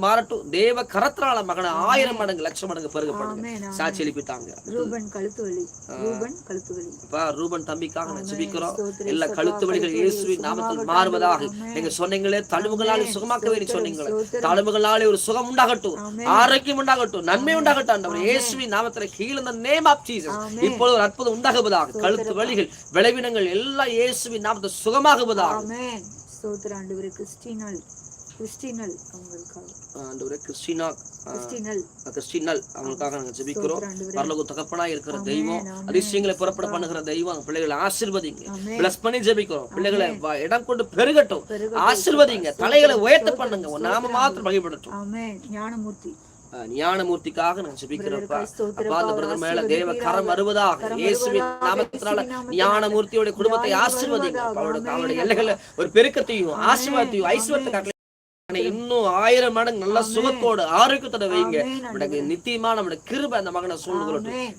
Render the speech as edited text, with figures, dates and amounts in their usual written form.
மாறட்டும். தேவ கரத்தினால மகனை 1000 மடங்கு 1,00,000 மடங்கு பெருகப்படுங்க. சாட்சி எழுப்பிட்டாங்க. ரூபன் கழுத்து வலி. ரூபன் தம்பிக்காக நான் ஜெபிக்கிறோம். எல்லா கழுத்து வலிகள் இயேசுவின் நாமத்தில் மாறுவதாக. நீங்க சொன்னீங்களே தழும்புகளாலே சுகமாக்கவே சொன்னீங்களே, தழும்புகளாலே ஒரு சுகம் உண்டாகட்டும், ஆரோக்கியம் உண்டாகட்டும், நன்மை உண்டாகட்டும் ஆண்டவரே. இயேசுவின் நாமத்தில் heal in the name of Jesus. இப்பொழுது ஒரு அற்புதம் உண்டாகுவதாக. கழுத்து வலிகள், விளைவினங்கள் எல்லாம் இயேசுவின் நாமத்தில் சுகமாகுவதாக. ஆமென். ஸ்தோத்திரம் ஆண்டவரே. கிறிஸ்டினல் அவங்களுக்காக ஆண்டவரே கிறிஸ்டினல் அவங்களுக்காக நாங்கள் ஜெபிக்கிறோம். பரலோக தகப்பனாய் இருக்கிற தெய்வம், அதிசயங்களை புறப்பட பண்ணுகிற தெய்வம், பிள்ளைகளை ஆசீர்வதிங்க. பிளஸ் பண்ணி ஜெபிக்கிறோம். பிள்ளைகளை இடம் கொண்டு பெருகட்டும், ஆசீர்வதிங்க. தலைகளை உயர்த்த பண்ணுங்க. ஒரு நாம மாத்திரம் வழிபடட்டும். ஆமென். ஞானமூர்த்திக்காக நான் ஜெபிக்கிறேன்ப்பா. அப்பா அந்த பிரதர் மேல தேவ கரம் வருவதாக. இயேசுவின் நாமத்தினால ஞானமூர்த்தியோட குடும்பத்தை ஆசீர்வதிங்க. அவருடைய எல்லைகளை ஒரு பெருக்கத்தையும் ஆசீர்வாதத்தையும் ஐஸ்வர்யத்தை இன்னும் 1000 மடங்கு நல்ல சுகத்தோடு ஆரோக்கியத்தோட வைங்க. நித்தியமா நம்முடைய கிருபை அந்த மகனை சூழ்ந்து கொள்ளட்டும்.